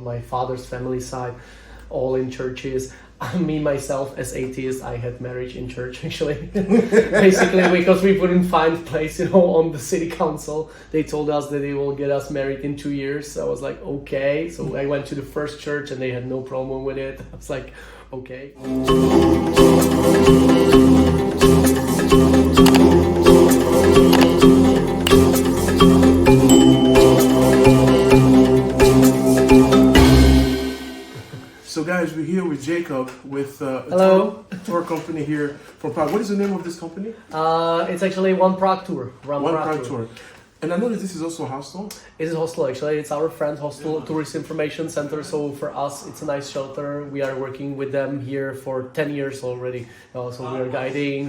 my father's family side, all in churches. Me myself as atheist, I had marriage in church actually. Basically because we couldn't find place, on the city council. They told us that they will get us married in 2 years. So I was like, okay. So I went to the first church and they had no problem with it. I was like, okay. So guys, we're here with Jakub with Hello. tour company here from Prague. What is the name of this company? It's actually One Prague Tour. One Prague Tour. And I know that this is also a hostel. It is a hostel actually. It's our friend hostel, tourist information center. So for us, it's a nice shelter. We are working with them here for 10 years already. So we are guiding.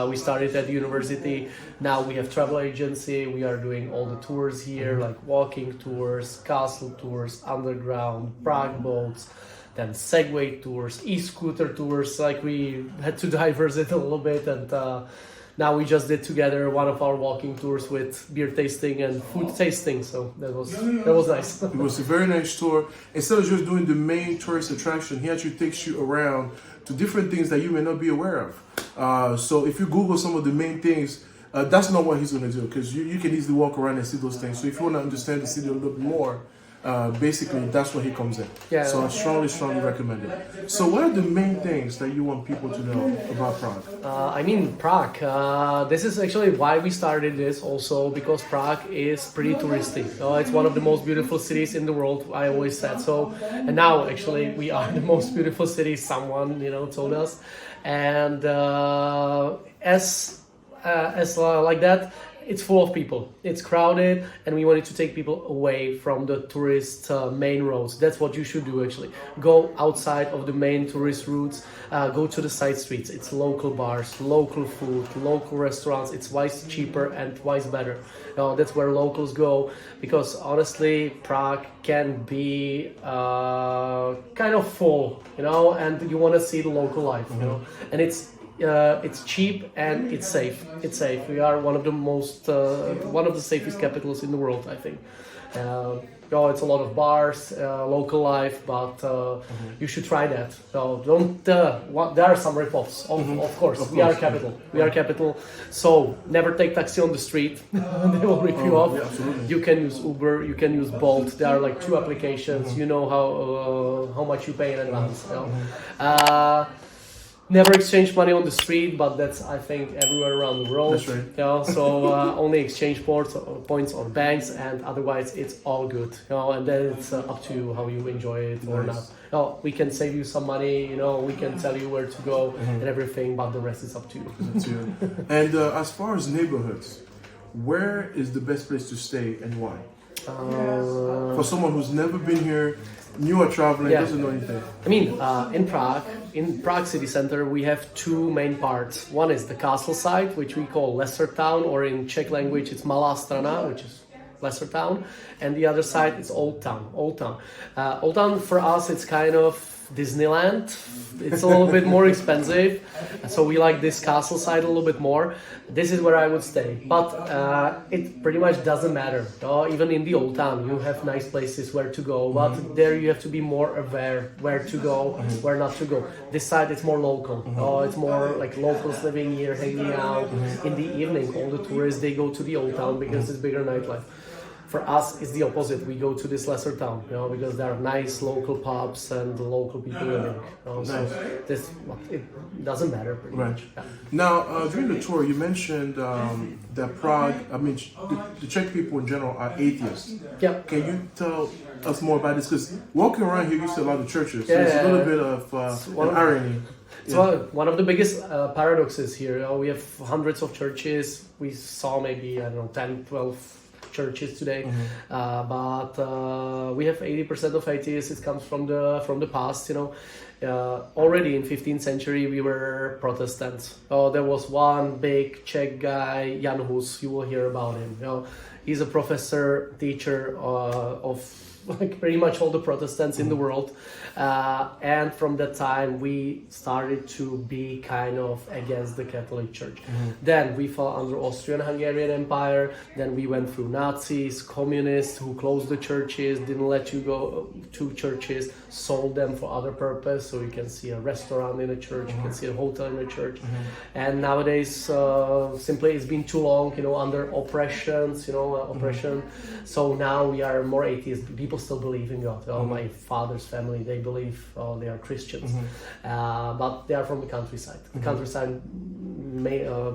We started at the university. Now we have travel agency. We are doing all the tours here, like walking tours, castle tours, underground, Prague boats, then Segway tours, e-scooter tours. Like we had to diversify it a little bit, and now we just did together one of our walking tours with beer tasting and food tasting. So that was nice. It was a very nice tour. Instead of just doing the main tourist attraction, he actually takes you around to different things that you may not be aware of. So if you Google some of the main things, that's not what he's going to do, because you can easily walk around and see those things. So if you want to understand the city a little bit more, basically that's where he comes in. Yeah. So I strongly recommend it. So what are the main things that you want people to know about Prague? Prague, this is actually why we started this also, because Prague is pretty touristy. It's one of the most beautiful cities in the world, I always said so. And now actually we are the most beautiful city, someone told us. And as like that, it's full of people, it's crowded, and we wanted to take people away from the tourist main roads. That's what you should do actually. Go outside of the main tourist routes, go to the side streets. It's local bars, local food, local restaurants. It's twice cheaper and twice better. That's where locals go, because honestly, Prague can be kind of full, and you want to see the local life, and it's cheap and it's safe. It's safe. We are one of the safest capitals in the world, I think. It's a lot of bars, local life, but you should try that. So don't. There are some ripoffs, of course. We are capital. We are capital. So never take taxi on the street. They will rip you off. Yeah, you can use Uber. You can use Bolt. There are like 2 applications. You know how much you pay in advance. Never exchange money on the street, but that's, I think, everywhere around the world. That's right. So only exchange points or banks, and otherwise it's all good. And then it's up to you how you enjoy it or not. We can save you some money. We can tell you where to go and everything, but the rest is up to you. That's you. And as far as neighborhoods, where is the best place to stay and why? For someone who's never been here, new or traveling, doesn't know anything. In Prague city center, we have 2 main parts. One is the castle side, which we call Lesser Town, or in Czech language, it's Malá Strana, which is Lesser Town. And the other side is Old Town. Old Town for us, it's kind of Disneyland. It's a little bit more expensive, so we like this castle side a little bit more. This is where I would stay, but it pretty much doesn't matter. Even in the Old Town, you have nice places where to go, but there you have to be more aware where to go, where not to go. This side, it's more local. It's more like locals living here, hanging out. In the evening, all the tourists, they go to the Old Town because it's bigger nightlife. For us, it's the opposite. We go to this Lesser Town, because there are nice local pubs and local people living. So it doesn't matter pretty much. Yeah. Now, during the tour, you mentioned that Prague, the Czech people in general are atheists. Yeah. Can you tell us more about this? Because walking around here, you see a lot of churches. So it's a little bit of an irony. It's one of the biggest paradoxes here. We have hundreds of churches. We saw maybe, 10, 12 churches today, but we have 80% of atheists. It comes from the past. Already in 15th century we were Protestants. There was one big Czech guy, Jan Hus. You will hear about him. He's a professor, teacher of like pretty much all the Protestants in the world. And from that time, we started to be kind of against the Catholic Church. Then we fell under Austrian-Hungarian Empire. Then we went through Nazis, communists who closed the churches, didn't let you go to churches, sold them for other purpose. So you can see a restaurant in a church, you can see a hotel in a church. And nowadays, simply it's been too long, under oppression. So now we are more atheists. People still believe in God. My father's family, they believe they are Christians, but they are from the countryside. The countryside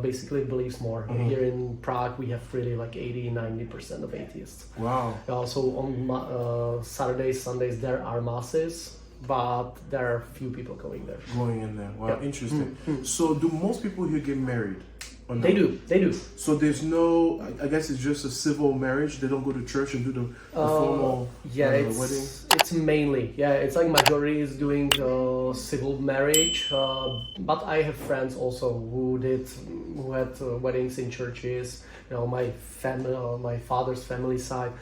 basically believes more. Here in Prague, we have really like 80-90% of atheists. Wow. Also on Saturdays, Sundays, there are masses, but there are few people going there. Going in there. Wow, Yep. interesting. So do most people here get married? Or They not? do. So there's no, I guess it's just a civil marriage. They don't go to church and do the formal wedding. It's mainly, it's like majority is doing civil marriage, but I have friends also who had weddings in churches. My family, my father's family side,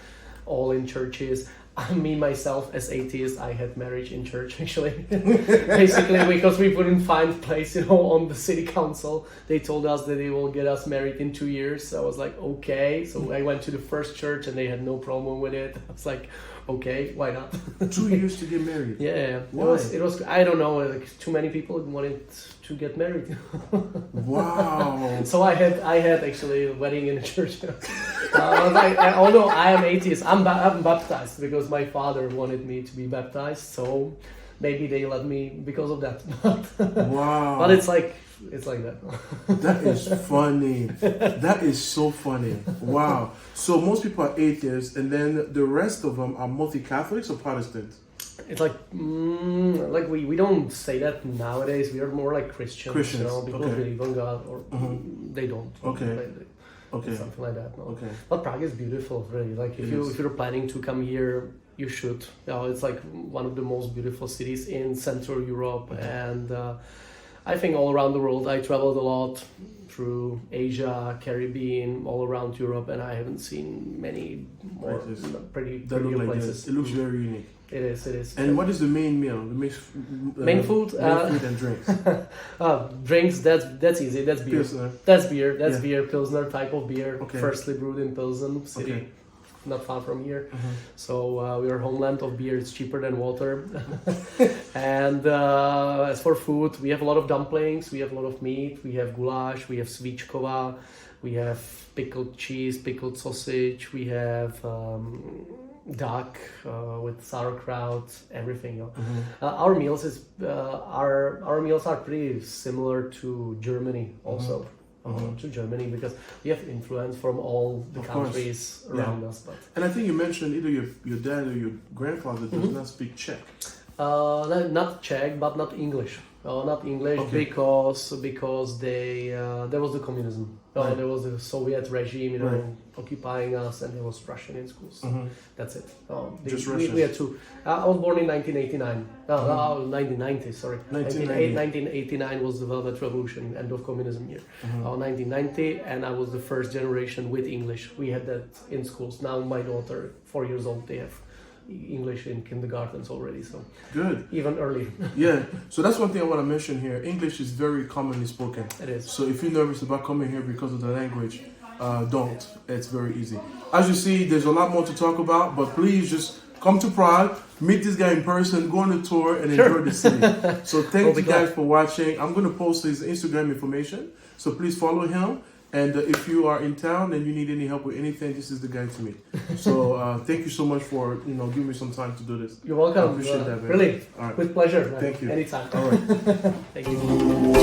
all in churches. Me myself as atheist, I had marriage in church actually. Basically because we couldn't find place, on the city council. They told us that they will get us married in 2 years. So I was like, okay. So I went to the first church and they had no problem with it. I was like, okay, why not? 2 years to get married. Yeah. Why? It was I don't know, like too many people wanted to get married. Wow. So I had actually a wedding in a church. Although I am atheist, I'm baptized because my father wanted me to be baptized. So maybe they let me because of that. Wow. But it's like that. That is funny. That is so funny. Wow. So most people are atheists, and then the rest of them are mostly Catholics or Protestants. It's like we don't say that nowadays. We are more like Christians. People believe in God, or they don't. Okay. Something like that. No? Okay. But Prague is beautiful, really. Like if you're planning to come here, you should. It's like one of the most beautiful cities in Central Europe, and I think all around the world. I traveled a lot through Asia, Caribbean, all around Europe, and I haven't seen many more pretty places. It looks very unique. It is. And what is the main meal? The main food? Main food and drinks. Drinks. That's easy. That's beer. Pilsner. That's beer. That's beer. Pilsner type of beer. Okay. Firstly brewed in Pilsen city, not far from here. So we are homeland of beer. It's cheaper than water. And as for food, we have a lot of dumplings. We have a lot of meat. We have goulash. We have svíčková. We have pickled cheese, pickled sausage. We have duck with sauerkraut, everything. Our meals are pretty similar to Germany also. To Germany because we have influence from all the countries around us. But and I think you mentioned either your dad or your grandfather does not speak Czech. Not Czech, but not English. Not English because they there was the communism. There was the Soviet regime, occupying us, and there was Russian in schools. That's it. Just Russian. We had two. I was born in 1989. 1990. Sorry. 1989 was the Velvet Revolution, end of communism year. 1990, and I was the first generation with English. We had that in schools. Now my daughter, 4 years old, they have English in kindergartens already, so good, even earlier. So that's one thing I want to mention here. English is very commonly spoken. It is. So if you're nervous about coming here because of the language, don't. It's very easy. As you see, there's a lot more to talk about, but please just come to Prague, meet this guy in person, go on a tour, and enjoy the city. So thank you guys for watching. I'm going to post his Instagram information, so please follow him. And if you are in town and you need any help with anything, this is the guy to meet. So thank you so much for giving me some time to do this. You're welcome. I appreciate that, man. Really, all right. With pleasure. Man. Thank you. Anytime. All right. Thank you.